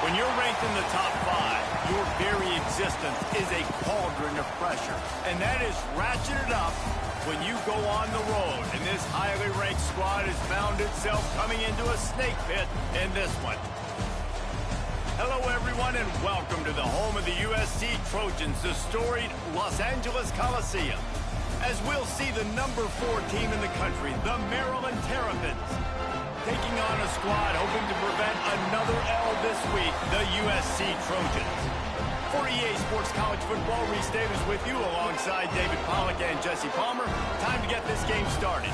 When you're ranked in the top 5, your very existence is a cauldron of pressure. And that is ratcheted up when you go on the road. And this highly ranked squad has found itself coming into a snake pit in this one. Hello, everyone, and welcome to the home of the USC Trojans, the storied Los Angeles Coliseum. As we'll see the number 4 team in the country, the Maryland Terrapins, taking on a squad hoping to prevent another L this week, the USC Trojans. For EA Sports College Football, Reese Davis with you alongside David Pollack and Jesse Palmer. Time to get this game started.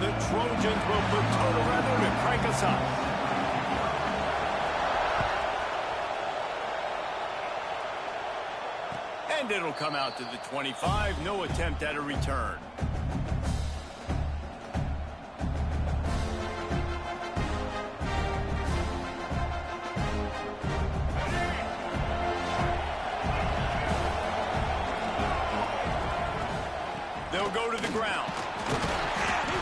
The Trojans will put total weather to crank us up. And it'll come out to the 25. No attempt at a return. They'll go to the ground.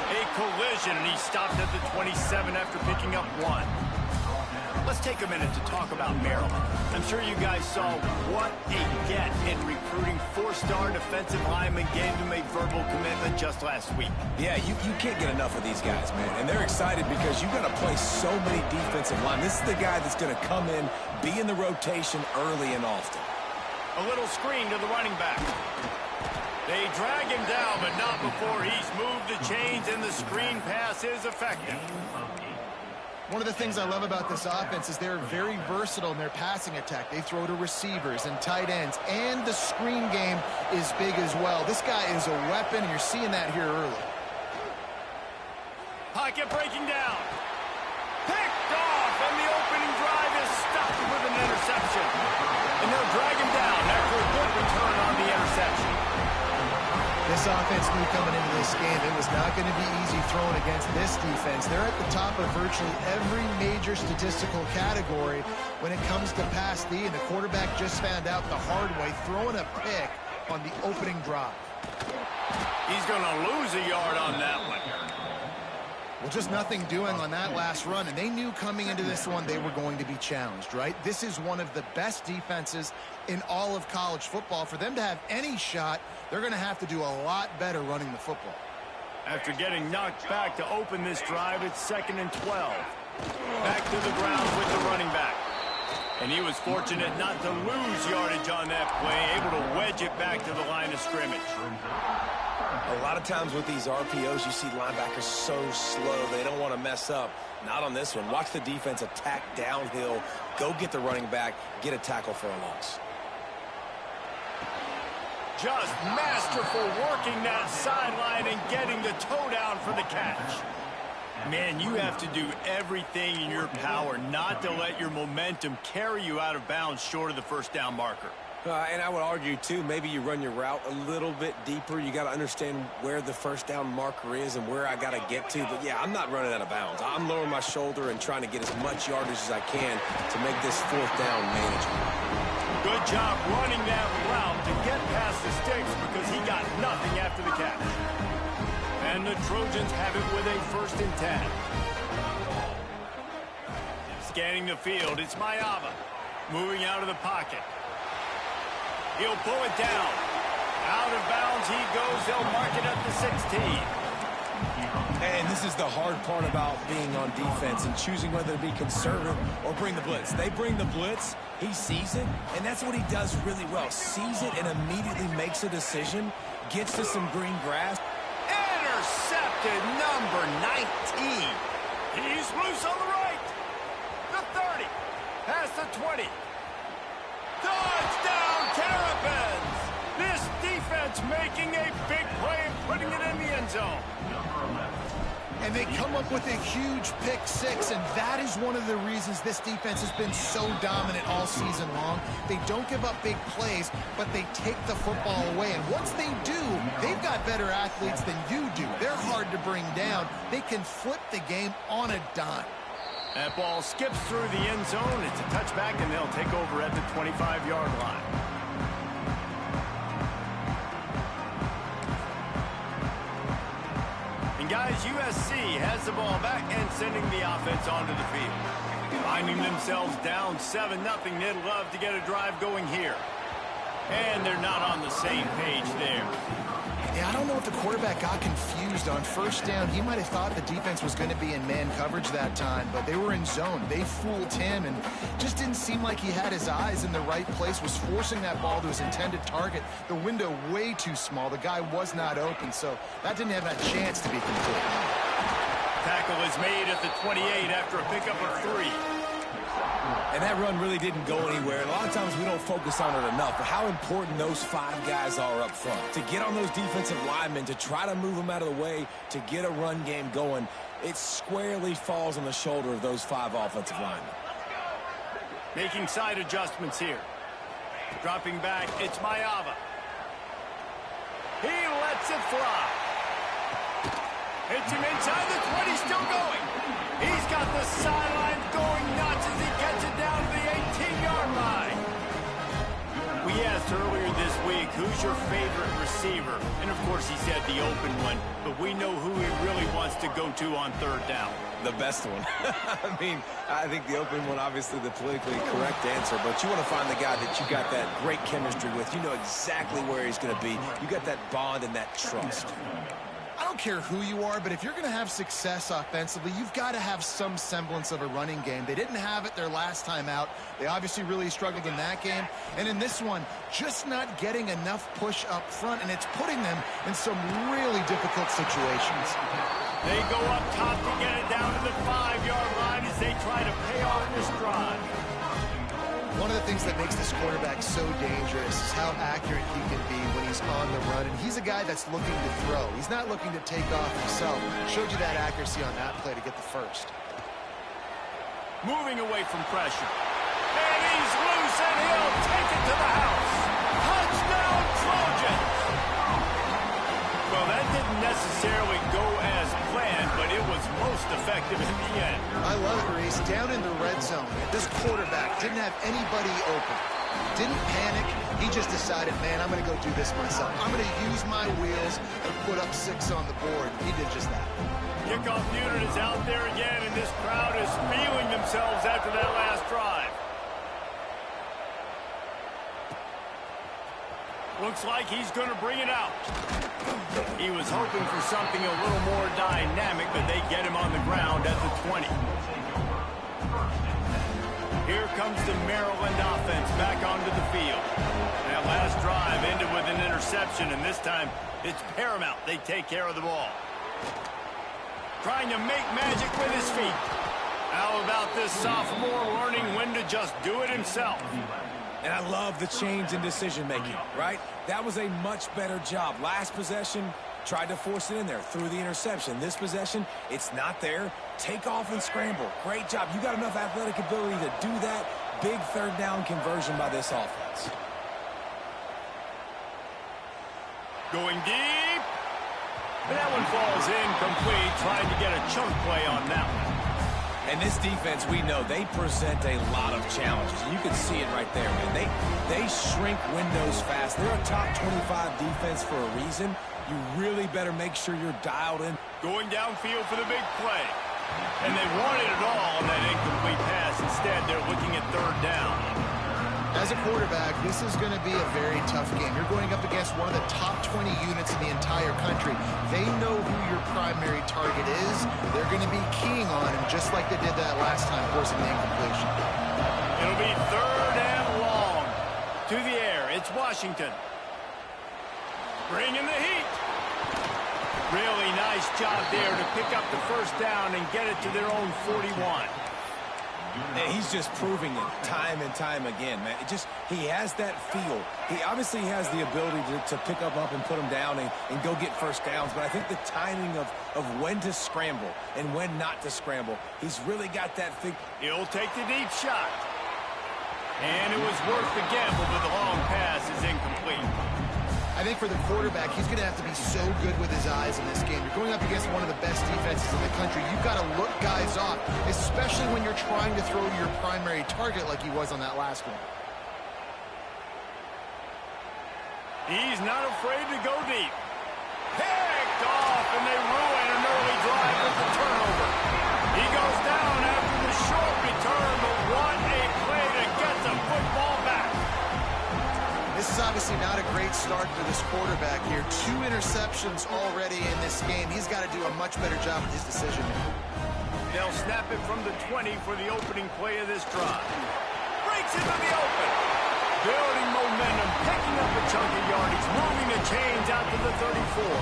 A collision, and he stopped at the 27 after picking up 1. Let's take a minute to talk about Maryland. I'm sure you guys saw what a get in recruiting 4-star defensive linemen, gave them a verbal commitment just last week. Yeah, you can't get enough of these guys, man. And they're excited because you're going to play so many defensive linemen. This is the guy that's going to come in, be in the rotation early and often. A little screen to the running back. They drag him down, but not before he's moved the chains, and the screen pass is effective. One of the things I love about this offense is they're very versatile in their passing attack. They throw to receivers and tight ends, and the screen game is big as well. This guy is a weapon, and you're seeing that here early. Pocket breaking down. Picked off, and the opening drive is stopped with an interception. And they'll drag him down after a good return on the interception. This offense knew coming into this game it was not going to be easy throwing against this defense. They're at the top of virtually every major statistical category when it comes to pass D, and the quarterback just found out the hard way, throwing a pick on the opening drive. He's going to lose a yard on that one. Well, just nothing doing on that last run, and they knew coming into this one they were going to be challenged, right? This is one of the best defenses in all of college football. For them to have any shot, they're going to have to do a lot better running the football. After getting knocked back to open this drive, it's 2nd and 12. Back to the ground with the running back. And he was fortunate not to lose yardage on that play, able to wedge it back to the line of scrimmage. A lot of times with these RPOs, you see linebackers so slow, they don't want to mess up. Not on this one. Watch the defense attack downhill, go get the running back, get a tackle for a loss. Just masterful working that sideline and getting the toe down for the catch. Man, you have to do everything in your power not to let your momentum carry you out of bounds short of the first down marker. And I would argue, too, maybe you run your route a little bit deeper. You got to understand where the first down marker is and where I got to get to. But, yeah, I'm not running out of bounds. I'm lowering my shoulder and trying to get as much yardage as I can to make this fourth down manageable. Good job running that route to get past the sticks because he got nothing after the catch. And the Trojans have it with a 1st and 10. Scanning the field, it's Mayava. Moving out of the pocket. He'll pull it down. Out of bounds he goes. They'll mark it at the 16. And this is the hard part about being on defense and choosing whether to be conservative or bring the blitz. They bring the blitz, he sees it, and that's what he does really well. Sees it and immediately makes a decision, gets to some green grass. Intercepted, number 19. He's loose on the right. The 30. Past the 20. Touchdown, Terrapins! This defense making a big play and putting it in the end zone. And they come up with a huge pick six, and that is one of the reasons this defense has been so dominant all season long. They don't give up big plays, but they take the football away. And once they do, they've got better athletes than you do. They're hard to bring down. They can flip the game on a dime. That ball skips through the end zone. It's a touchback, and they'll take over at the 25-yard line. And guys, USC has the ball back and sending the offense onto the field. Finding themselves down 7-0. They'd love to get a drive going here. And they're not on the same page there. Yeah, I don't know if the quarterback got confused on first down. He might have thought the defense was going to be in man coverage that time, but they were in zone. They fooled him and just didn't seem like he had his eyes in the right place, was forcing that ball to his intended target. The window way too small. The guy was not open, so that didn't have that chance to be complete. Tackle is made at the 28 after a pickup of 3. And that run really didn't go anywhere. A lot of times we don't focus on it enough, but how important those 5 guys are up front. To get on those defensive linemen, to try to move them out of the way, to get a run game going, it squarely falls on the shoulder of those 5 offensive linemen. Making side adjustments here. Dropping back, it's Mayava. He lets it fly. Hits him inside the 20, still going. He's got the sidelines going nuts as he gets it down to the 18-yard line. We asked earlier this week, who's your favorite receiver? And, of course, he said the open one, but we know who he really wants to go to on 3rd down. The best one. I mean, I think the open one, obviously the politically correct answer, but you want to find the guy that you got that great chemistry with. You know exactly where he's going to be. You got that bond and that trust. I don't care who you are, but if you're going to have success offensively, you've got to have some semblance of a running game. They didn't have it their last time out. They obviously really struggled in that game. And in this one, just not getting enough push up front, and it's putting them in some really difficult situations. They go up top to get it down to the 5-yard line as they try to pay off this drive. One of the things that makes this quarterback so dangerous is how accurate he can be when he's on the run. And he's a guy that's looking to throw. He's not looking to take off himself. Showed you that accuracy on that play to get the first. Moving away from pressure. And he's loose, and he'll take it to the house. Touchdown, Trojans! Well, that didn't necessarily go as planned, but it was most effective in the end. I love it, Reese. Down in the red zone, this quarterback didn't have anybody open. Didn't panic. He just decided, man, I'm going to go do this myself. I'm going to use my wheels and put up 6 on the board. He did just that. Kickoff unit is out there again, and this crowd is feeling themselves after that last drive. Looks like he's going to bring it out. He was hoping for something a little more dynamic, but they get him on the ground at the 20. Here comes the Maryland offense back onto the field. That last drive ended with an interception, and this time it's paramount they take care of the ball. Trying to make magic with his feet. How about this sophomore learning when to just do it himself? And I love the change in decision-making, right? That was a much better job. Last possession, tried to force it in there, threw the interception. This possession, it's not there. Take off and scramble. Great job. You got enough athletic ability to do that. Big third down conversion by this offense. Going deep. And that one falls incomplete, trying to get a chunk play on that one. And this defense, we know, they present a lot of challenges. You can see it right there, man. They shrink windows fast. They're a top 25 defense for a reason. You really better make sure you're dialed in. Going downfield for the big play. And they wanted it all on that incomplete pass. Instead, they're looking at third down. As a quarterback, this is going to be a very tough game. You're going up against one of the top 20 units in the entire country. They know who your primary target is. They're going to be keying on him, just like they did that last time, forcing the incompletion. It'll be third and long. To the air, it's Washington. Bringing the heat. Really nice job there to pick up the first down and get it to their own 41. And he's just proving it time and time again, man. He has that feel. He obviously has the ability to pick up and put him down and go get first downs, but I think the timing of when to scramble and when not to scramble, he's really got that thing. He'll take the deep shot. And it was worth the gamble, but the long pass is incomplete. I think for the quarterback, he's going to have to be so good with his eyes in this game. You're going up against one of the best defenses in the country. You've got to look guys off, especially when you're trying to throw to your primary target like he was on that last one. He's not afraid to go deep. Picked off, and they ruin an early drive with the turnover. He goes down after the short return, but what a play to get the football back. This is obviously not a great start for this quarterback here. 2 interceptions already in this game. He's got to do a much better job with his decision making. They'll snap it from the 20 for the opening play of this drive. Breaks into the open. Building momentum, picking up a chunk of yardage, moving the chains out to the 34.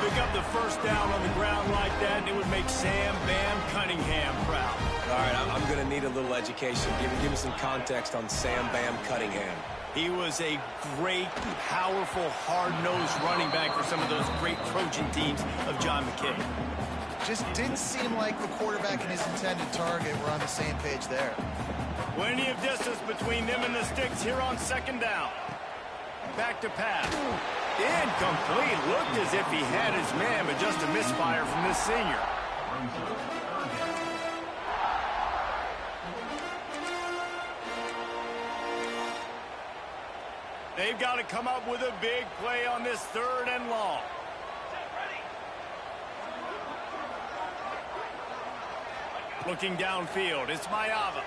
Pick up the first down on the ground like that, and it would make Sam Bam Cunningham proud. All right, I'm going to need a little education. Give me some context on Sam Bam Cunningham. He was a great, powerful, hard-nosed running back for some of those great Trojan teams of John McKay. Just didn't seem like the quarterback and his intended target were on the same page there. Plenty of distance between them and the sticks here on second down. Back to pass. Incomplete. Looked as if he had his man, but just a misfire from this senior. They've got to come up with a big play on this third and long. Looking downfield, it's Mayava.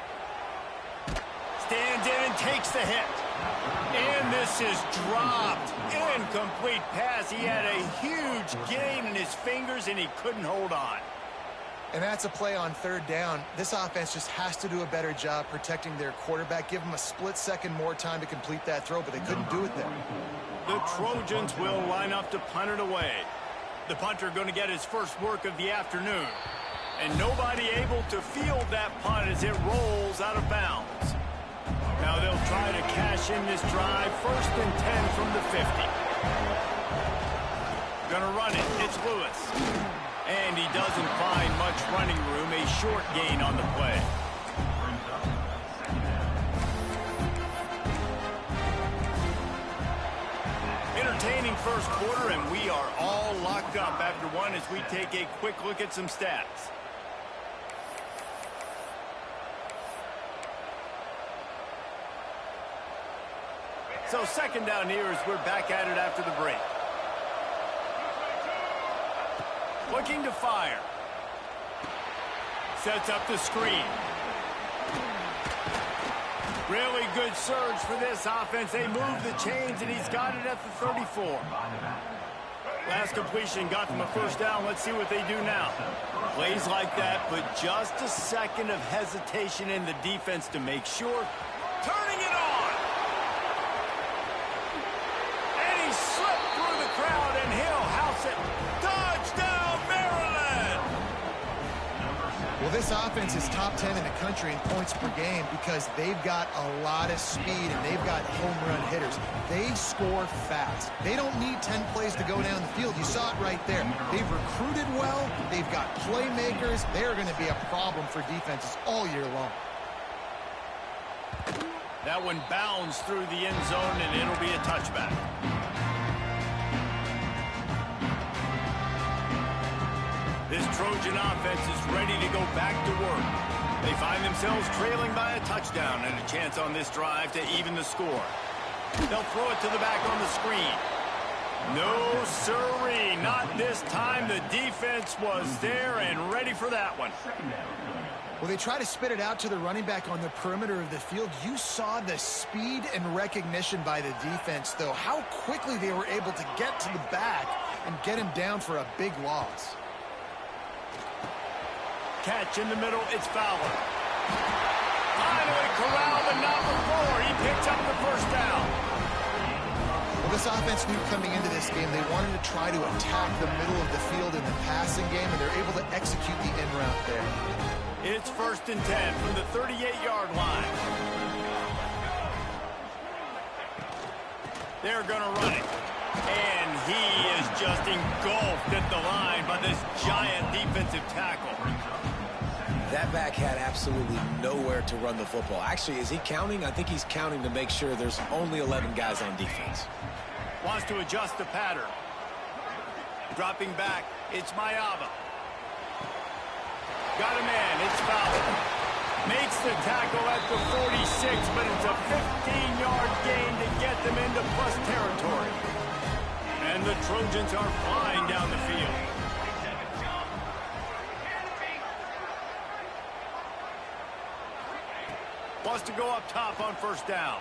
Stands in and takes the hit. And this is dropped. Incomplete pass. He had a huge gain in his fingers, and he couldn't hold on. And that's a play on third down. This offense just has to do a better job protecting their quarterback. Give them a split second more time to complete that throw, but they couldn't do it there. The Trojans will line up to punt it away. The punter going to get his first work of the afternoon. And nobody able to field that punt as it rolls out of bounds. Now they'll try to cash in this drive. 1st and 10 from the 50. Gonna run it. It's Lewis. And he doesn't find much running room. A short gain on the play. Entertaining first quarter, and we are all locked up after one as we take a quick look at some stats. So second down here as we're back at it after the break. Looking to fire. Sets up the screen. Really good surge for this offense. They move the chains, and he's got it at the 34. Last completion got them a first down. Let's see what they do now. Plays like that, but just a second of hesitation in the defense to make sure. Turning it on! And he slipped through the crowd, and he'll house it. Touchdown, Maryland! Well, this offense is top 10 in the country in points per game because they've got a lot of speed and they've got home run hitters. They score fast. They don't need 10 plays to go down the field. You saw it right there. They've recruited well. They've got playmakers. They're going to be a problem for defenses all year long. That one bounds through the end zone, and it'll be a touchback. This Trojan offense is ready to go back to work. They find themselves trailing by a touchdown and a chance on this drive to even the score. They'll throw it to the back on the screen. No siree, not this time. The defense was there and ready for that one. Well, they try to spit it out to the running back on the perimeter of the field. You saw the speed and recognition by the defense, though, how quickly they were able to get to the back and get him down for a big loss. Catch in the middle, it's Fowler. Finally corralled, but not before. He picks up the first down. Well, this offense knew coming into this game they wanted to try to attack the middle of the field in the passing game, and they're able to execute the in route there. It's 1st and 10 from the 38-yard line. They're going to run it. And he is just engulfed at the line by this giant defensive tackle. That back had absolutely nowhere to run the football. Actually, is he counting? I think he's counting to make sure there's only 11 guys on defense. Wants to adjust the pattern. Dropping back, it's Mayava. Got a man, it's Fowler. Makes the tackle at the 46, but it's a 15-yard gain to get them into plus territory. And the Trojans are flying down the field. Wants to go up top on first down.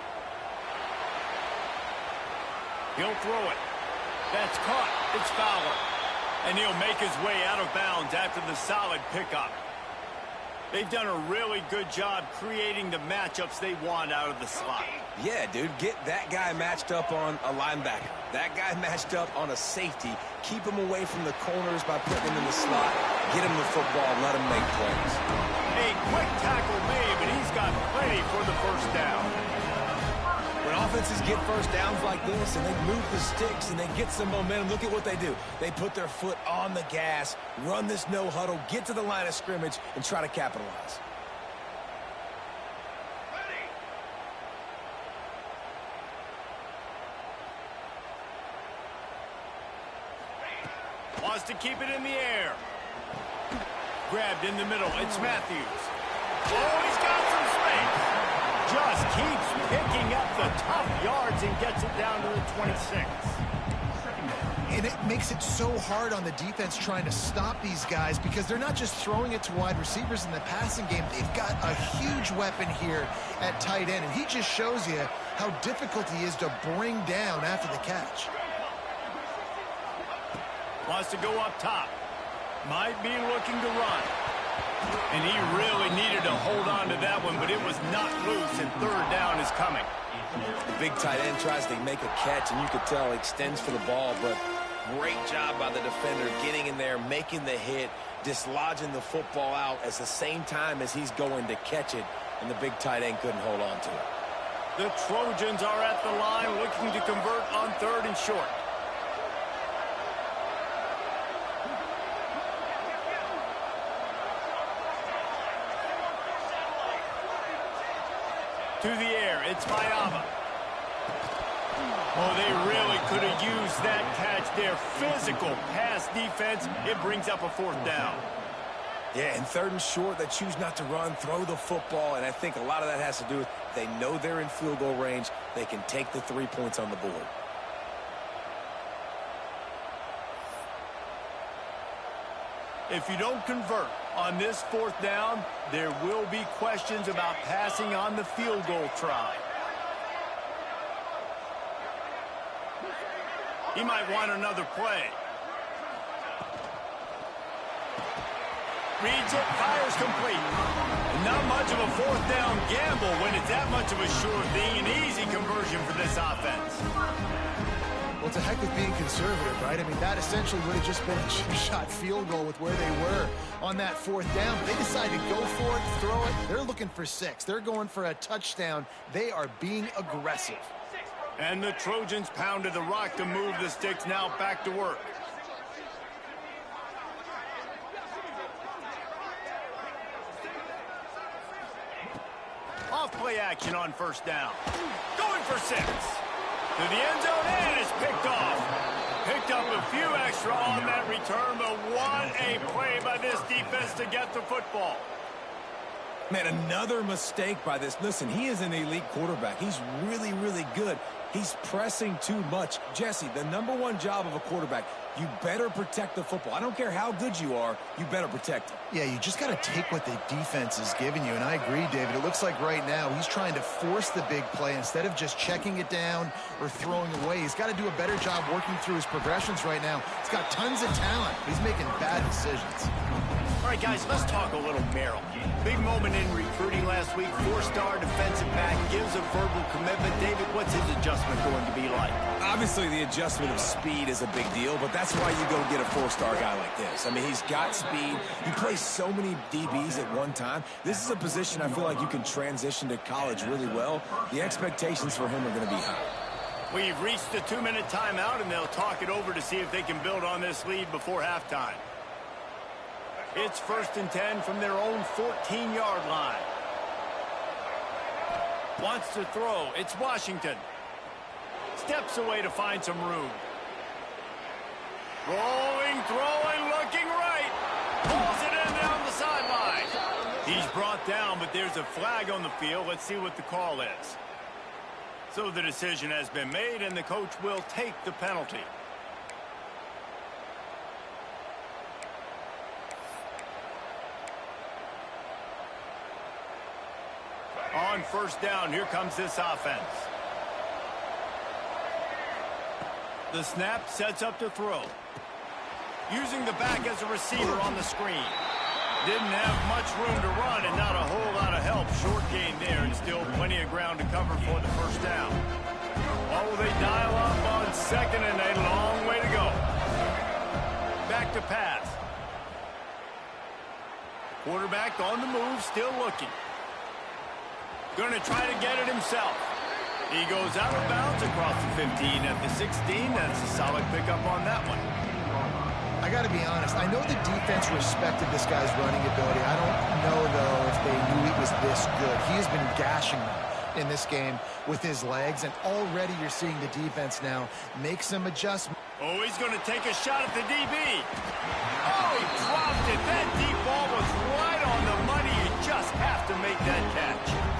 He'll throw it. That's caught. It's Fowler. And he'll make his way out of bounds after the solid pickup. They've done a really good job creating the matchups they want out of the slot. Yeah, dude, get that guy matched up on a linebacker. That guy matched up on a safety. Keep him away from the corners by putting him in the slot. Get him the football, let him make plays. A quick tackle made, but he's got plenty for the first down. When offenses get first downs like this and they move the sticks and they get some momentum, look at what they do. They put their foot on the gas, run this no huddle, get to the line of scrimmage, and try to capitalize. Wants to keep it in the air. Grabbed in the middle. It's Matthews. Oh, he's got some space. Just keeps picking up the tough yards and gets it down to the 26. And it makes it so hard on the defense trying to stop these guys because they're not just throwing it to wide receivers in the passing game. They've got a huge weapon here at tight end, and he just shows you how difficult he is to bring down after the catch. Wants to go up top. Might be looking to run. And he really needed to hold on to that one, but it was not loose, and third down is coming. The big tight end tries to make a catch, and you could tell he extends for the ball, but great job by the defender getting in there, making the hit, dislodging the football out at the same time as he's going to catch it, and the big tight end couldn't hold on to it. The Trojans are at the line looking to convert on 3rd and short. To the air, it's Mayava. Oh, they really could have used that catch there. Physical pass defense. It brings up a 4th down. Yeah, and 3rd and short, they choose not to run, throw the football, and I think a lot of that has to do with they know they're in field goal range. They can take the 3 points on the board. If you don't convert on this 4th down, there will be questions about passing on the field goal try. He might want another play. Reads it, fires complete. Not much of a fourth down gamble when it's that much of a sure thing. An easy conversion for this offense. Well, it's a heck of being conservative, right? I mean, that essentially would have just been a chip shot field goal with where they were on that fourth down. But they decided to go for it, throw it. They're looking for 6. They're going for a touchdown. They are being aggressive. And the Trojans pounded the rock to move the sticks. Now back to work. Off play action on first down. Going for 6. To the end zone, and it's picked off. Picked up a few extra on that return, but what a play by this defense to get the football. Man, another mistake by this. Listen, he is an elite quarterback. He's really, really good. He's pressing too much. Jesse, the #1 job of a quarterback, you better protect the football. I don't care how good you are, you better protect it. Yeah, you just got to take what the defense is giving you, and I agree, David. It looks like right now he's trying to force the big play instead of just checking it down or throwing away. He's got to do a better job working through his progressions right now. He's got tons of talent, but he's making bad decisions. All right, guys, let's talk a little Merrill. Big moment in recruiting last week. 4-star defensive back, gives a verbal commitment. David, what's his adjustment going to be like? Obviously, the adjustment of speed is a big deal, but that's why you go get a 4-star guy like this. I mean, he's got speed. He plays so many DBs at one time. This is a position I feel like you can transition to college really well. The expectations for him are going to be high. We've reached the 2-minute timeout, and they'll talk it over to see if they can build on this lead before halftime. It's 1st and 10 from their own 14-yard line. Wants to throw. It's Washington. Steps away to find some room. Rolling, throwing, looking right. Pulls it in down the sideline. He's brought down, but there's a flag on the field. Let's see what the call is. So the decision has been made, and the coach will take the penalty. On first down, here comes this offense. The snap sets up to throw. Using the back as a receiver on the screen. Didn't have much room to run and not a whole lot of help. Short gain there and still plenty of ground to cover for the first down. Oh, they dial up on 2nd and a long way to go. Back to pass. Quarterback on the move, still looking. Going to try to get it himself. He goes out of bounds across the 15 at the 16. That's a solid pickup on that one. I got to be honest. I know the defense respected this guy's running ability. I don't know, though, if they knew he was this good. He has been gashing them in this game with his legs, and already you're seeing the defense now make some adjustments. Oh, he's going to take a shot at the DB. Oh, he dropped it. That deep ball was right on the money. You just have to make that catch.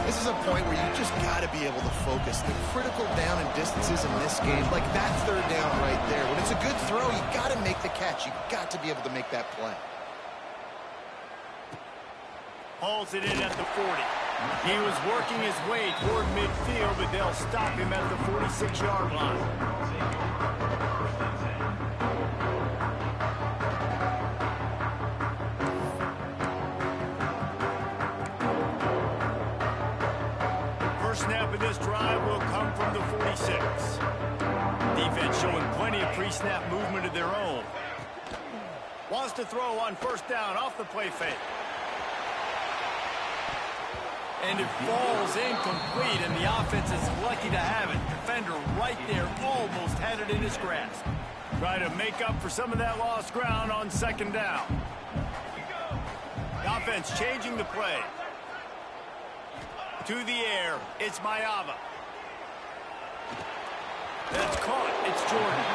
This is a point where you just got to be able to focus. The critical down and distances in this game, like that 3rd down right there. When it's a good throw, you got to make the catch. You got to be able to make that play. Hauls it in at the 40. He was working his way toward midfield, but they'll stop him at the 46-yard line. First snap of this drive will come from the 46. Defense showing plenty of pre-snap movement of their own. Wants to throw on first down off the play fake. And it falls incomplete, and the offense is lucky to have it. Defender right there almost had it in his grasp. Try to make up for some of that lost ground on 2nd down. The offense changing the play. To the air, it's Mayava. That's caught. It's Jordan.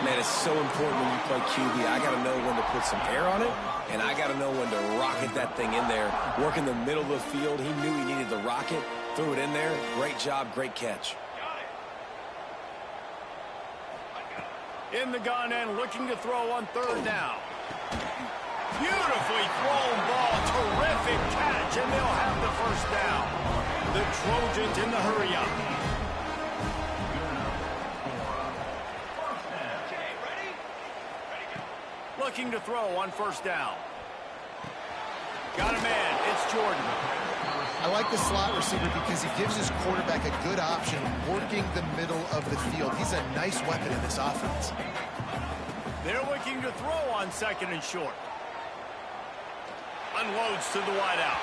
Man, it's so important when you play QB. I got to know when to put some air on it, and I got to know when to rocket that thing in there. Work in the middle of the field. He knew he needed the rocket. Threw it in there. Great job, great catch. In the gun and looking to throw on 3rd down. Beautifully thrown ball. Terrific catch, and they'll have the first down. The Trojans in the hurry-up. looking to throw on first down. Got a man. It's Jordan. I like the slot receiver because he gives his quarterback a good option working the middle of the field. He's a nice weapon in this offense. They're looking to throw on second and short. Unloads to the wideout.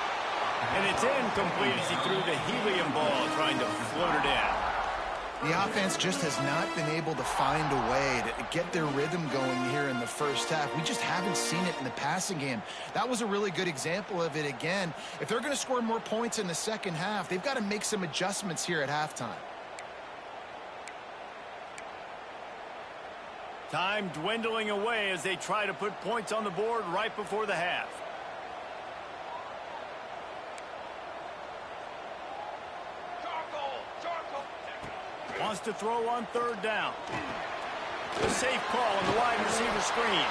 And it's incomplete as he threw the helium ball trying to float it in. The offense just has not been able to find a way to get their rhythm going here in the first half. We just haven't seen it in the passing game. That was a really good example of it again. If they're going to score more points in the second half, they've got to make some adjustments here at halftime. Time dwindling away as they try to put points on the board right before the half. Wants to throw on third down. A safe call on the wide receiver screen.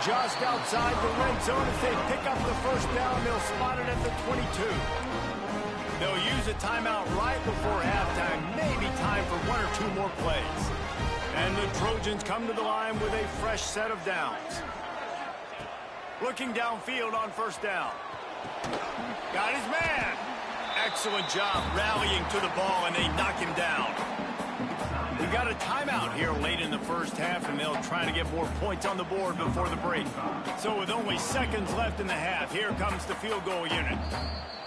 Just outside the red zone as they pick up the first down. They'll spot it at the 22. They'll use a timeout right before halftime. Maybe time for one or two more plays. And the Trojans come to the line with a fresh set of downs. Looking downfield on first down. Got his man. Excellent job rallying to the ball, and they knock him down. We got a timeout here late in the first half, and they'll try to get more points on the board before the break. So with only seconds left in the half, here comes the field goal unit.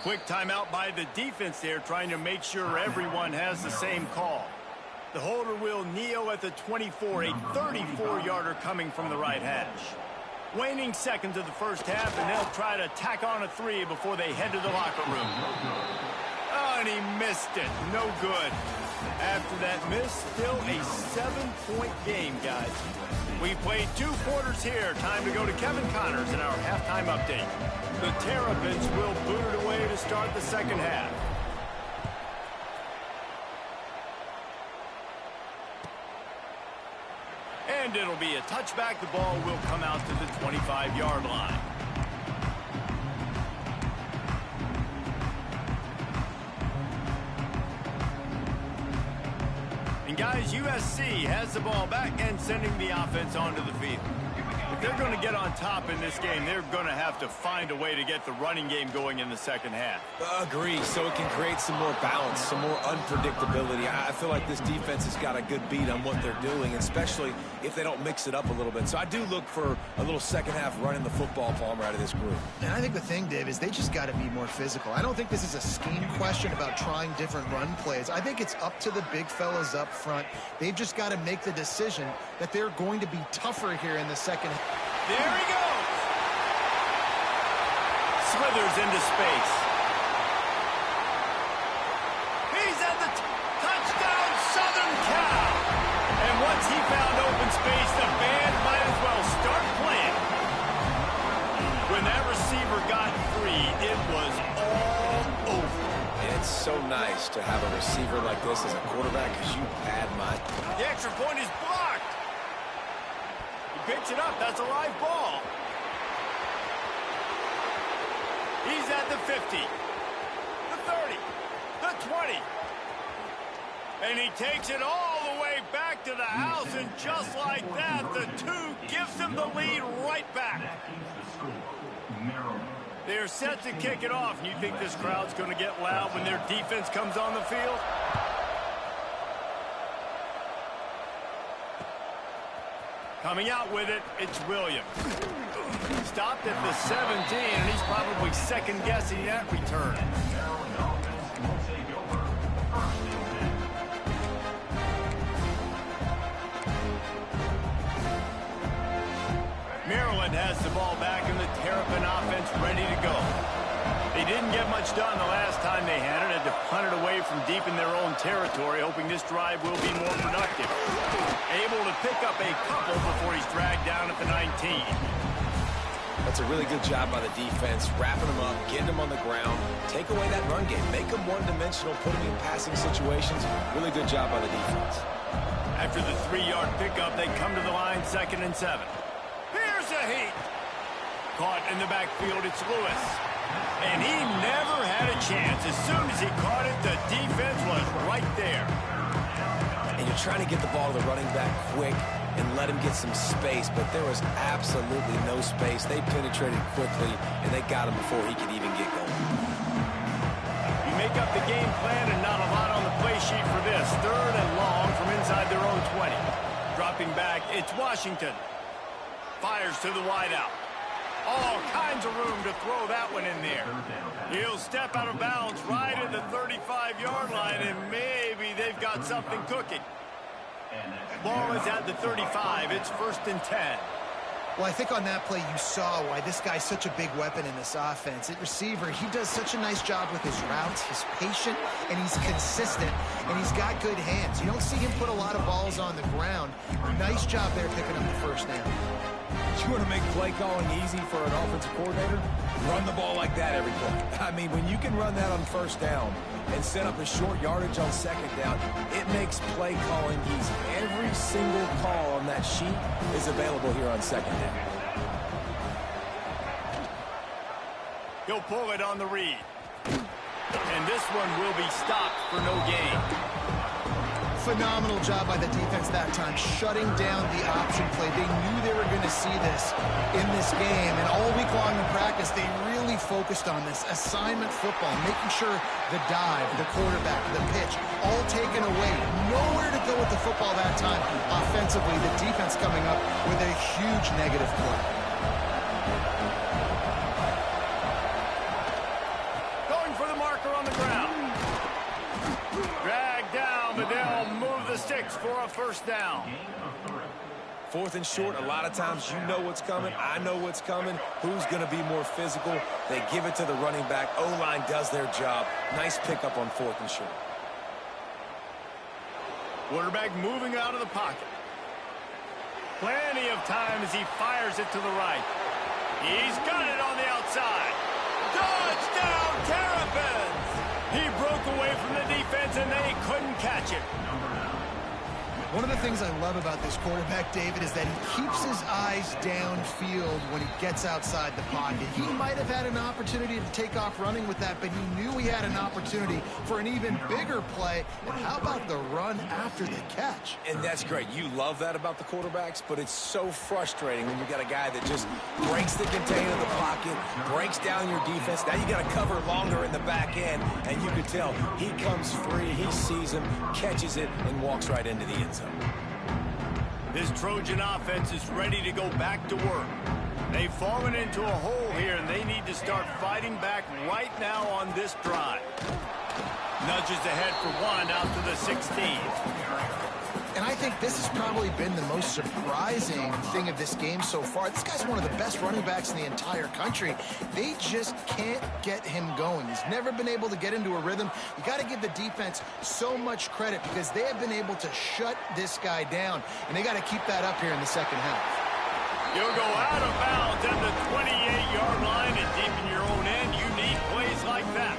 Quick timeout by the defense there, trying to make sure everyone has the same call. The holder will kneel at the 24, a 34-yarder coming from the right hash. Waning seconds of the first half, and they'll try to tack on a 3 before they head to the locker room. Oh, and he missed it. No good. After that miss, still a 7-point game, guys. We played 2 quarters here. Time to go to Kevin Connors in our halftime update. The Terrapins will boot it away to start the second half. And it'll be a touchback. The ball will come out to the 25-yard line. And guys, USC has the ball back and sending the offense onto the field. If they're going to get on top in this game, they're going to have to find a way to get the running game going in the second half. Agree, so it can create some more balance, some more unpredictability. I feel like this defense has got a good beat on what they're doing, especially if they don't mix it up a little bit. So I do look for a little second half running the football Palmer out of this group. And I think the thing, Dave, is they just got to be more physical. I don't think this is a scheme question about trying different run plays. I think it's up to the big fellas up front. They've just got to make the decision that they're going to be tougher here in the second half. There he goes. Slithers into space. He's at the touchdown, Southern Cal. And once he found open space, the band might as well start playing. When that receiver got free, it was all over. It's so nice to have a receiver like this as a quarterback because you add my... The extra point is blocked. Picks it up. That's a live ball. He's at the 50, the 30, the 20. And he takes it all the way back to the house, and just like that, the 2 gives him the lead right back. They're set to kick it off, and you think this crowd's going to get loud when their defense comes on the field? Coming out with it, it's Williams. Stopped at the 17, and he's probably second-guessing that return. Maryland has the ball back, and the Terrapin offense ready to go. They didn't get much done the last time they had it. Had to punt it away from deep in their own territory, hoping this drive will be more productive. Able to pick up a couple before he's dragged down at the 19. That's a really good job by the defense, wrapping them up, getting them on the ground, take away that run game, make them one-dimensional, put them in passing situations. Really good job by the defense. After the 3-yard pickup, they come to the line, 2nd and 7. Here's a heat. Caught in the backfield, it's Lewis. And he never had a chance. As soon as he caught it, the defense was right there. And you're trying to get the ball to the running back quick. and let him get some space, but there was absolutely no space. They penetrated quickly, and they got him before he could even get going. You make up the game plan and not a lot on the play sheet for this. 3rd and long from inside their own 20. Dropping back, it's Washington. Fires to the wideout. All kinds of room to throw that one in there. He'll step out of bounds right at the 35-yard line, and maybe they've got something cooking. Ball is at the 35. It's 1st and 10. Well, I think on that play you saw why this guy's such a big weapon in this offense. At receiver, he does such a nice job with his routes. He's patient, and he's consistent, and he's got good hands. You don't see him put a lot of balls on the ground. Nice job there picking up the 1st down. You want to make play calling easy for an offensive coordinator? Run the ball like that every play. I mean, when you can run that on 1st down and set up a short yardage on 2nd down, it makes play calling easy. Every single call on that sheet is available here on 2nd down. He'll pull it on the read. And this one will be stopped for no gain. Phenomenal job by the defense that time, shutting down the option play. They knew they were going to see this in this game, and all week long in practice, they really focused on this assignment football, making sure the dive, the quarterback, the pitch, all taken away. Nowhere to go with the football that time. Offensively, the defense coming up with a huge negative play. Going for the marker on the ground. Dragged down, but they'll move the sticks for a 1st down. 4th and short, a lot of times you know what's coming. I know what's coming. Who's going to be more physical? They give it to the running back. O-line does their job. Nice pickup on 4th and short. Quarterback moving out of the pocket. Plenty of time as he fires it to the right. He's got it on the outside. Touchdown, Terrapins! He broke away from the defense, and they couldn't catch it. One of the things I love about this quarterback, David, is that he keeps his eyes downfield when he gets outside the pocket. He might have had an opportunity to take off running with that, but he knew he had an opportunity for an even bigger play. And how about the run after the catch? And that's great. You love that about the quarterbacks, but it's so frustrating when you got a guy that just breaks the container of the pocket, breaks down your defense. Now you got to cover longer in the back end, and you can tell he comes free, he sees him, catches it, and walks right into the end zone. This Trojan offense is ready to go back to work. They've fallen into a hole here, and they need to start fighting back right now on this drive. Nudges ahead for 1 out to the 16. And I think this has probably been the most surprising thing of this game so far. This guy's one of the best running backs in the entire country. They just can't get him going. He's never been able to get into a rhythm. You got to give the defense so much credit because they have been able to shut this guy down. And they got to keep that up here in the 2nd half. You'll go out of bounds at the 28-yard line, and deep in your own end, you need plays like that.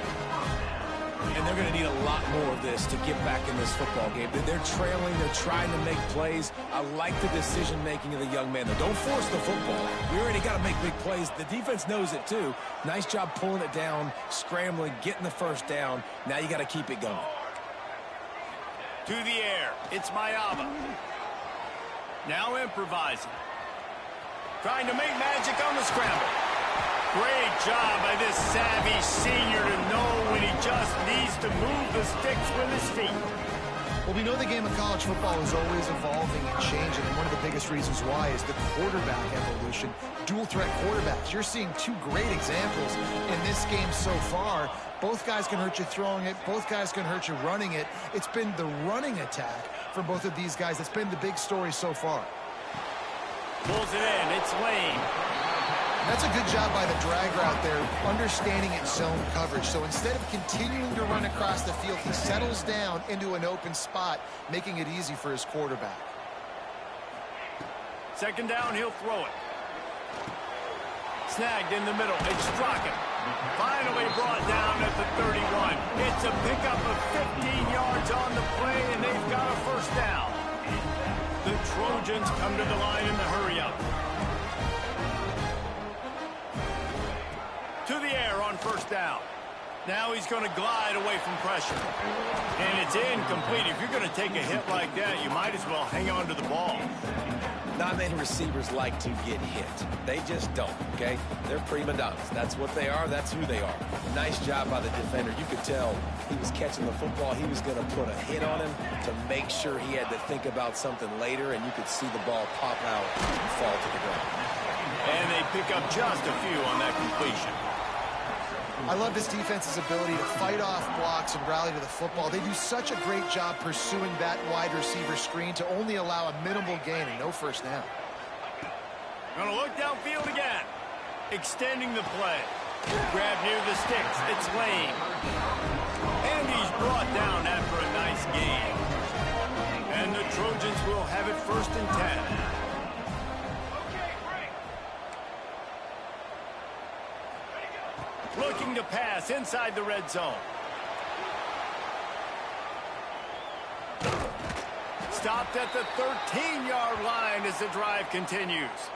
And they're going to need a lot more of this to get back in this football game. They're trailing. They're trying to make plays. I like the decision-making of the young man, though. Don't force the football. We already got to make big plays. The defense knows it, too. Nice job pulling it down, scrambling, getting the 1st down. Now you got to keep it going. To the air. It's Mayaba. Now improvising. Trying to make magic on the scramble. Great job by this savvy senior to know when he just needs to move the sticks with his feet. Well, we know the game of college football is always evolving and changing, and one of the biggest reasons why is the quarterback evolution. Dual threat quarterbacks. You're seeing 2 great examples in this game so far. Both guys can hurt you throwing it. Both guys can hurt you running it. It's been the running attack for both of these guys that's been the big story so far. Pulls it in. It's Lane. That's a good job by the drag route there, understanding its zone coverage. So instead of continuing to run across the field, he settles down into an open spot, making it easy for his quarterback. 2nd down, he'll throw it. Snagged in the middle. It's Strachan. Finally brought down at the 31. It's a pickup of 15 yards on the play, and they've got a 1st down. The Trojans come to the line in the hurry-up. To the air on 1st down. Now he's going to glide away from pressure. And it's incomplete. If you're going to take a hit like that, you might as well hang on to the ball. Not many receivers like to get hit. They just don't, okay? They're prima donnas. That's what they are. That's who they are. Nice job by the defender. You could tell he was catching the football. He was going to put a hit on him to make sure he had to think about something later, and you could see the ball pop out and fall to the ground. And they pick up just a few on that completion. I love this defense's ability to fight off blocks and rally to the football. They do such a great job pursuing that wide receiver screen to only allow a minimal gain and no first down. Gonna look downfield again. Extending the play. Grab near the sticks. It's Lane. And he's brought down after a nice gain. And the Trojans will have it 1st and 10. Looking to pass inside the red zone. Stopped at the 13-yard line as the drive continues.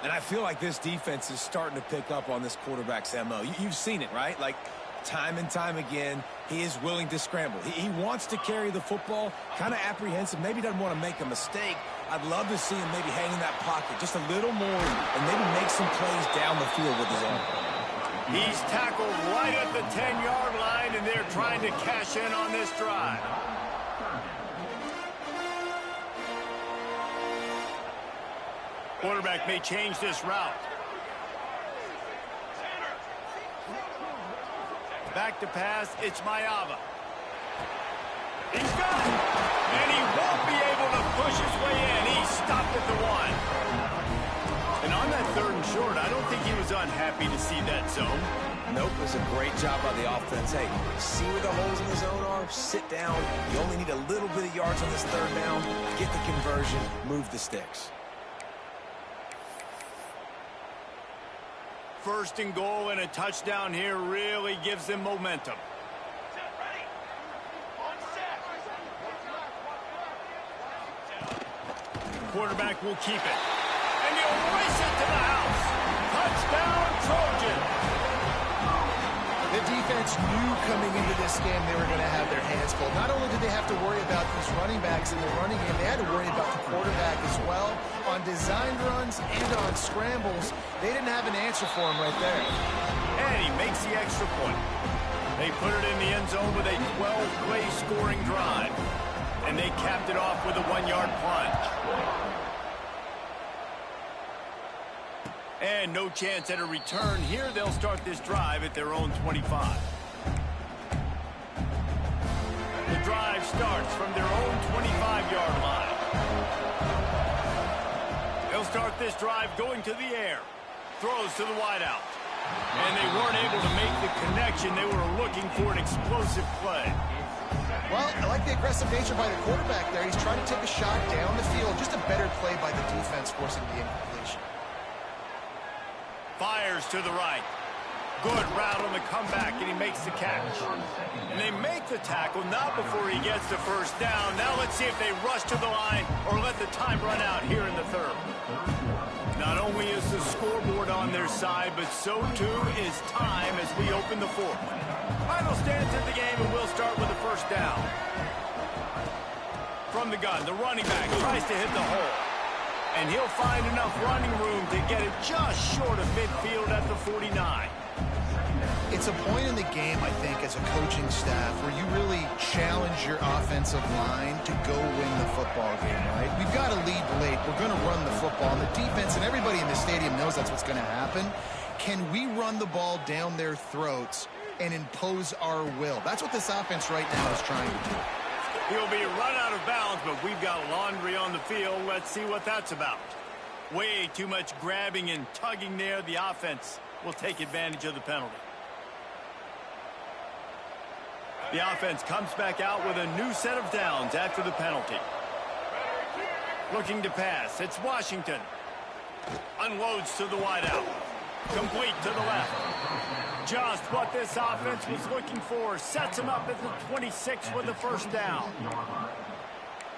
And I feel like this defense is starting to pick up on this quarterback's MO. You've seen it, right? Like, time and time again, he is willing to scramble. He wants to carry the football, kind of apprehensive, maybe doesn't want to make a mistake. I'd love to see him maybe hang in that pocket just a little more and maybe make some plays down the field with his arm. He's tackled right at the 10-yard line, and they're trying to cash in on this drive. Quarterback may change this route. Back to pass, it's Mayava. He's got it! And he won't be able to push his way in. He stopped at the 1. And on that 3rd and short, I don't think he was unhappy to see that zone. Nope, it was a great job by the offense. Hey, see where the holes in the zone are? Sit down. You only need a little bit of yards on this 3rd down. Get the conversion, move the sticks. 1st and goal and a touchdown here really gives them momentum. Quarterback will keep it. And he'll race it to the house. Touchdown, Trojan. The defense knew coming into this game they were going to have their hands full. Not only did they have to worry about these running backs in the running game, they had to worry about the quarterback as well. On designed runs and on scrambles, they didn't have an answer for him right there. And he makes the extra point. They put it in the end zone with a 12-play scoring drive. And they capped it off with a 1-yard plunge. And no chance at a return here. They'll start this drive at their own 25. The drive starts from their own 25-yard line. They'll start this drive going to the air. Throws to the wideout. And they weren't able to make the connection. They were looking for an explosive play. Well, I like the aggressive nature by the quarterback there. He's trying to take a shot down the field. Just a better play by the defense forcing the incompletion. Fires to the right. Good route on the comeback, and he makes the catch. And they make the tackle, not before he gets the first down. Now let's see if they rush to the line or let the time run out here in the 3rd. Not only is the scoreboard on their side, but so too is time as we open the 4th. Final stance of the game, and we'll start with the first down. From the gun, the running back tries to hit the hole. And he'll find enough running room to get it just short of midfield at the 49. It's a point in the game, I think, as a coaching staff where you really challenge your offensive line to go win the football game, right? We've got to lead late. We're going to run the football. And the defense and everybody in the stadium knows that's what's going to happen. Can we run the ball down their throats and impose our will? That's what this offense right now is trying to do. He'll be run out of bounds, but we've got laundry on the field. Let's see what that's about. Way too much grabbing and tugging there. The offense will take advantage of the penalty. The offense comes back out with a new set of downs after the penalty. Looking to pass. It's Washington. Unloads to the wideout. Complete to the left. Just what this offense was looking for. Sets him up at the 26 with the first down.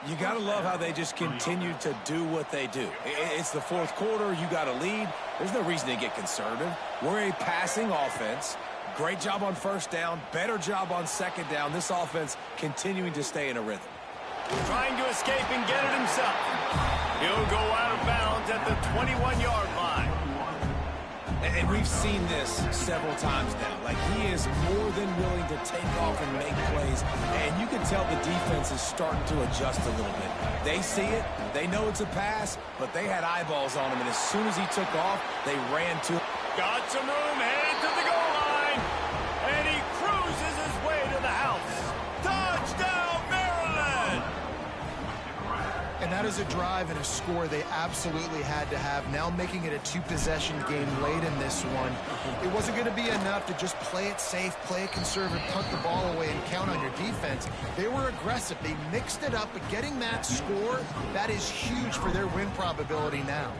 You got to love how they just continue to do what they do. It's the 4th quarter. You got to lead. There's no reason to get conservative. We're a passing offense. Great job on first down. Better job on second down. This offense continuing to stay in a rhythm. Trying to escape and get it himself. He'll go out of bounds at the 21-yard line. And we've seen this several times now. Like, he is more than willing to take off and make plays. And you can tell the defense is starting to adjust a little bit. They see it. They know it's a pass, but they had eyeballs on him. And as soon as he took off, they ran to him. Got some room, headed to the goal line. And he cruises his way to the house. Touchdown, Maryland! And that is a drive and a score they absolutely had to have. Now making it a two-possession game late in this one. It wasn't going to be enough to just play it safe, play it conservative, punt the ball away, and count on your defense. They were aggressive. They mixed it up, but getting that score, that is huge for their win probability now.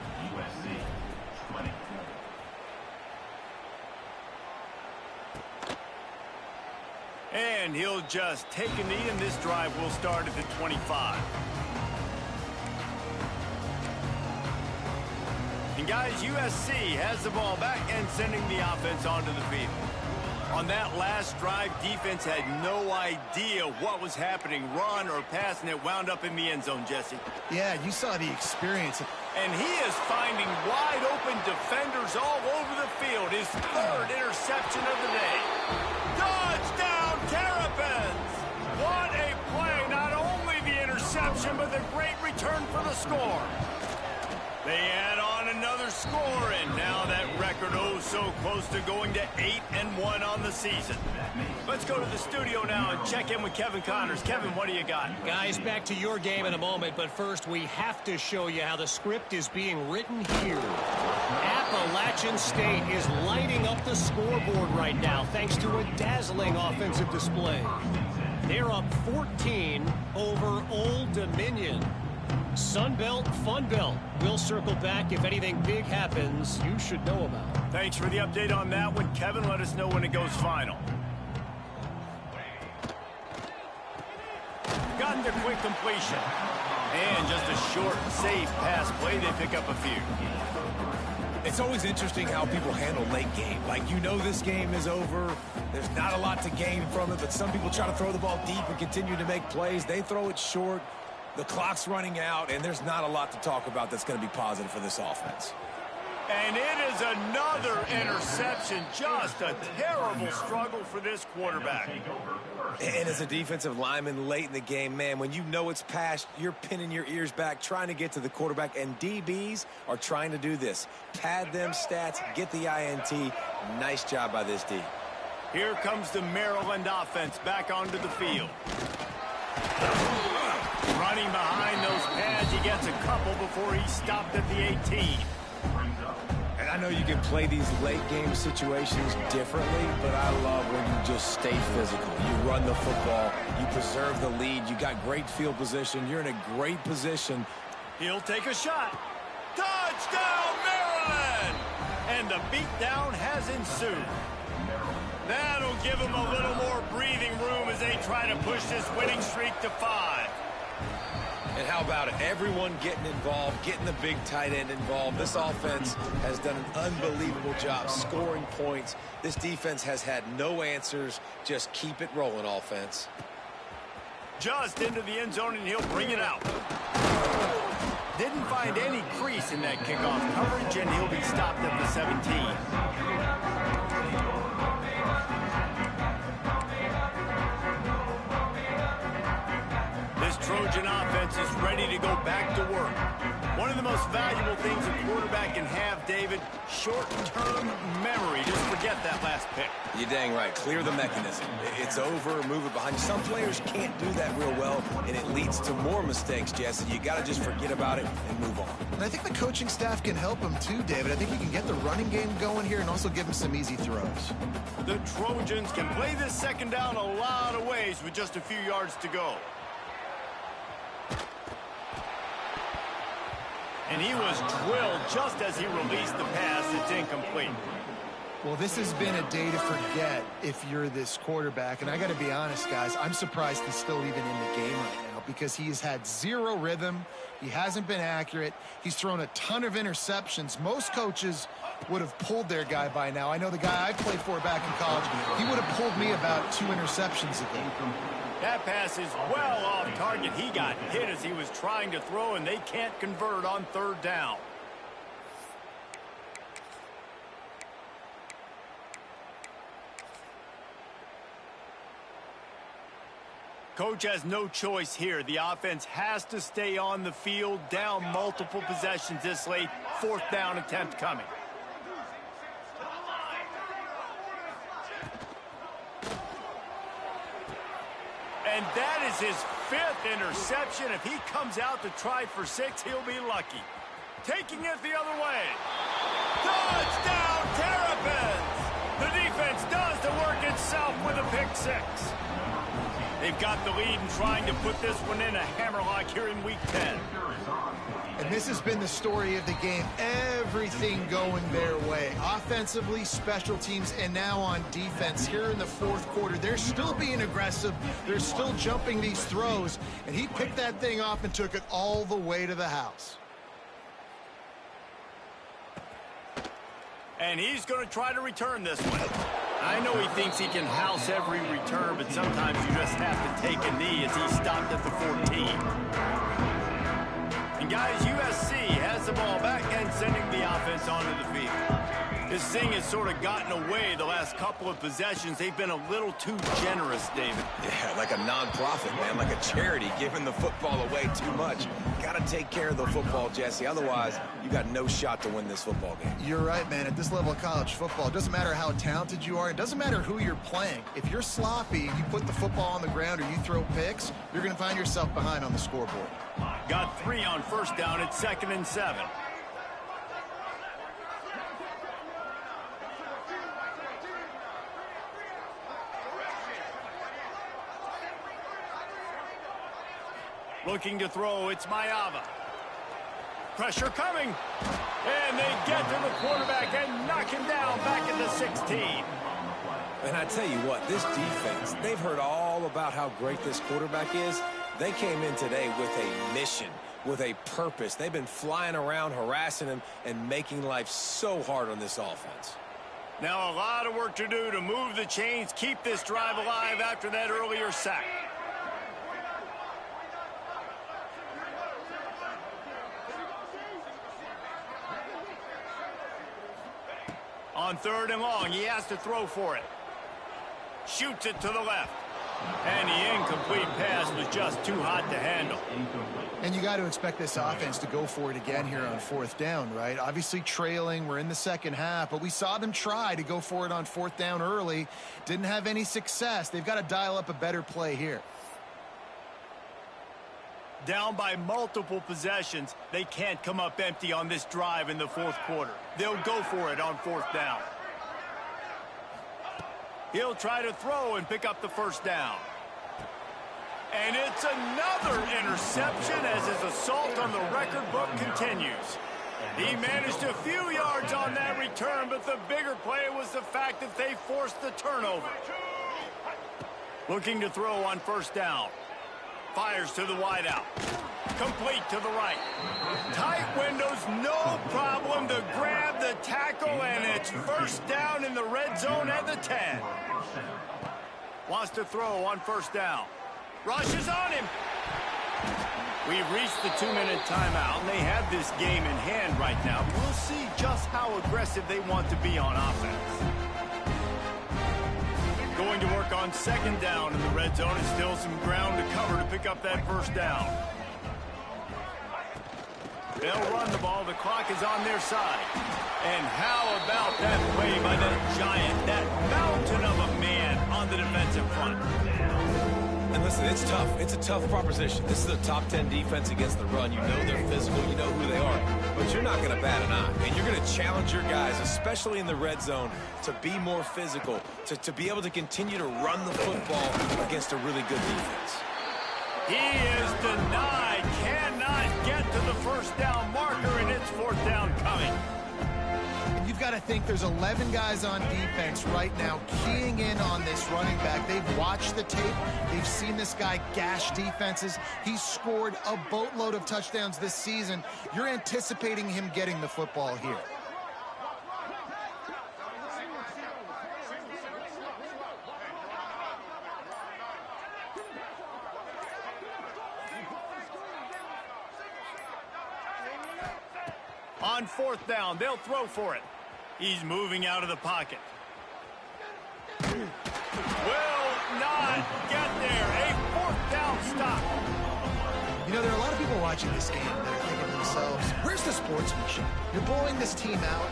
And he'll just take a knee, and this drive will start at the 25. And guys, USC has the ball back and sending the offense onto the field. On that last drive, defense had no idea what was happening, run or pass, and it wound up in the end zone, Jesse. Yeah, you saw the experience. And he is finding wide open defenders all over the field. His third interception of the day. Touchdown, Terrapins! What a play. Not only the interception, but the great return for the score. They add on another score, and now that record oh so close to going to 8-1 on the season. Let's go to the studio now and check in with Kevin Connors. Kevin, what do you got? Guys, back to your game in a moment, but first we have to show you how the script is being written here. Appalachian State is lighting up the scoreboard right now thanks to a dazzling offensive display. They're up 14 over Old Dominion. Sunbelt, Funbelt. We'll circle back if anything big happens you should know about. Thanks for the update on that one, Kevin. Let us know when it goes final. Got the quick completion. And just a short, safe pass play. They pick up a few. It's always interesting how people handle late game. Like, you know this game is over. There's not a lot to gain from it, but some people try to throw the ball deep and continue to make plays. They throw it short. The clock's running out, and there's not a lot to talk about that's going to be positive for this offense. And it is another interception. Just a terrible struggle for this quarterback. And as a defensive lineman late in the game, man, when you know it's past, you're pinning your ears back, trying to get to the quarterback, and DBs are trying to do this. Pad them stats, get the INT. Nice job by this D. Here comes the Maryland offense back onto the field. Running behind those pads, he gets a couple before he stopped at the 18. And I know you can play these late game situations differently, but I love when you just stay physical. You run the football, you preserve the lead, you got great field position, you're in a great position. He'll take a shot. Touchdown, Maryland! And the beatdown has ensued. That'll give him a little more breathing room as they try to push this winning streak to 5. And how about it? Everyone getting involved, getting the big tight end involved. This offense has done an unbelievable job scoring points. This defense has had no answers. Just keep it rolling, offense. Just into the end zone, and he'll bring it out. Didn't find any crease in that kickoff coverage, and he'll be stopped at the 17. This Trojan offense is ready to go back to work. One of the most valuable things a quarterback can have, David, short-term memory. Just forget that last pick. You're dang right. Clear the mechanism. It's over, move it behind you. Some players can't do that real well, and it leads to more mistakes, Jesse. You got to just forget about it and move on. And I think the coaching staff can help him too, David. I think he can get the running game going here and also give him some easy throws. The Trojans can play this second down a lot of ways with just a few yards to go. And he was drilled just as he released the pass. It's incomplete. Well, this has been a day to forget if you're this quarterback. And I got to be honest, guys, I'm surprised he's still even in the game right now because he has had zero rhythm. He hasn't been accurate. He's thrown a ton of interceptions. Most coaches would have pulled their guy by now. I know the guy I played for back in college, he would have pulled me about 2 interceptions ago. That pass is well off target. He got hit as he was trying to throw, and they can't convert on third down. Coach has no choice here. The offense has to stay on the field, down multiple possessions this late. Fourth down attempt coming. And that is his 5th interception. If he comes out to try for 6, he'll be lucky. Taking it the other way. Touchdown, Terrapins! The defense does the work itself with a pick 6. They've got the lead and trying to put this one in a hammerlock here in Week 10. And this has been the story of the game. Everything going their way. Offensively, special teams, and now on defense here in the fourth quarter. They're still being aggressive. They're still jumping these throws. And he picked that thing off and took it all the way to the house. And he's going to try to return this one. I know he thinks he can house every return, but sometimes you just have to take a knee as he stopped at the 14. And guys, USC has the ball back and sending the offense onto the field. This thing has sort of gotten away the last couple of possessions. They've been a little too generous, David. Yeah, like a non-profit, man, like a charity, giving the football away too much. Got to take care of the football, Jesse. Otherwise, you got no shot to win this football game. You're right, man. At this level of college football, it doesn't matter how talented you are. It doesn't matter who you're playing. If you're sloppy, you put the football on the ground or you throw picks, you're going to find yourself behind on the scoreboard. Got 3 on first down. It's 2nd and 7. Looking to throw, it's Mayava. Pressure coming. And they get to the quarterback and knock him down back at the 16. And I tell you what, this defense, they've heard all about how great this quarterback is. They came in today with a mission, with a purpose. They've been flying around, harassing him, and making life so hard on this offense. Now a lot of work to do to move the chains, keep this drive alive after that earlier sack. On 3rd and long, he has to throw for it. Shoots it to the left. And the incomplete pass was just too hot to handle. And you got to expect this offense to go for it again here on 4th down, right? Obviously trailing, we're in the second half, but we saw them try to go for it on 4th down early. Didn't have any success. They've got to dial up a better play here. Down by multiple possessions, they can't come up empty on this drive in the fourth quarter. They'll go for it on 4th down. He'll try to throw and pick up the first down. And it's another interception as his assault on the record book continues. He managed a few yards on that return, but the bigger play was the fact that they forced the turnover. Looking to throw on 1st down. Fires to the wideout. Complete to the right. Tight windows, no problem to grab the tackle, and it's 1st down in the red zone at the 10. Wants to throw on 1st down. Rushes on him. We've reached the 2-minute timeout, and they have this game in hand right now. We'll see just how aggressive they want to be on offense. Going to work on 2nd down in the red zone, and still some ground to cover to pick up that 1st down. They'll run the ball. The clock is on their side. And how about that play by that giant, that mountain of a man on the defensive front? And listen, it's tough. It's a tough proposition. This is a top 10 defense against the run. You know they're physical. You know who they are. But you're not going to bat an eye. And you're going to challenge your guys, especially in the red zone, to be more physical, to be able to continue to run the football against a really good defense. He is denied. Cannot get to the 1st down marker, and it's 4th down coming. You've got to think there's 11 guys on defense right now keying in on this running back. They've watched the tape. They've seen this guy gash defenses. He's scored a boatload of touchdowns this season. You're anticipating him getting the football here. On fourth down, they'll throw for it. He's moving out of the pocket. Will not get there. A fourth down stop. You know, there are a lot of people watching this game that are thinking to themselves, where's the sportsmanship? You're blowing this team out.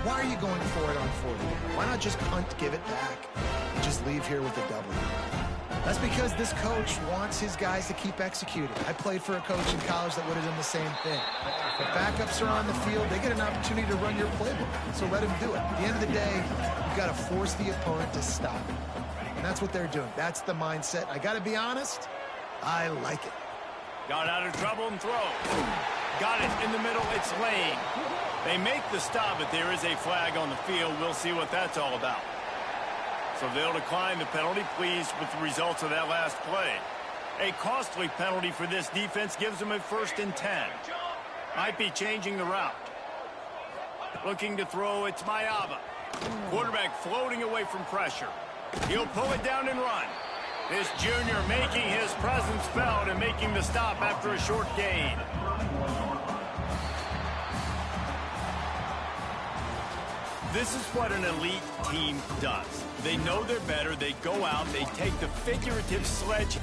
Why are you going for it on fourth down? Why not just punt, give it back, and just leave here with a W? That's because this coach wants his guys to keep executing. I played for a coach in college that would have done the same thing. If backups are on the field, they get an opportunity to run your playbook, so let them do it. At the end of the day, you've got to force the opponent to stop. And that's what they're doing. That's the mindset. I got to be honest, I like it. Got out of trouble and throw. Got it in the middle. It's Lane. They make the stop, but there is a flag on the field. We'll see what that's all about. So they'll decline the penalty, pleased with the results of that last play. A costly penalty for this defense gives them a 1st and 10. Might be changing the route. Looking to throw, it's Mayava. Quarterback floating away from pressure. He'll pull it down and run. This junior making his presence felt and making the stop after a short gain. This is what an elite team does. They know they're better. They go out. They take the figurative sledge.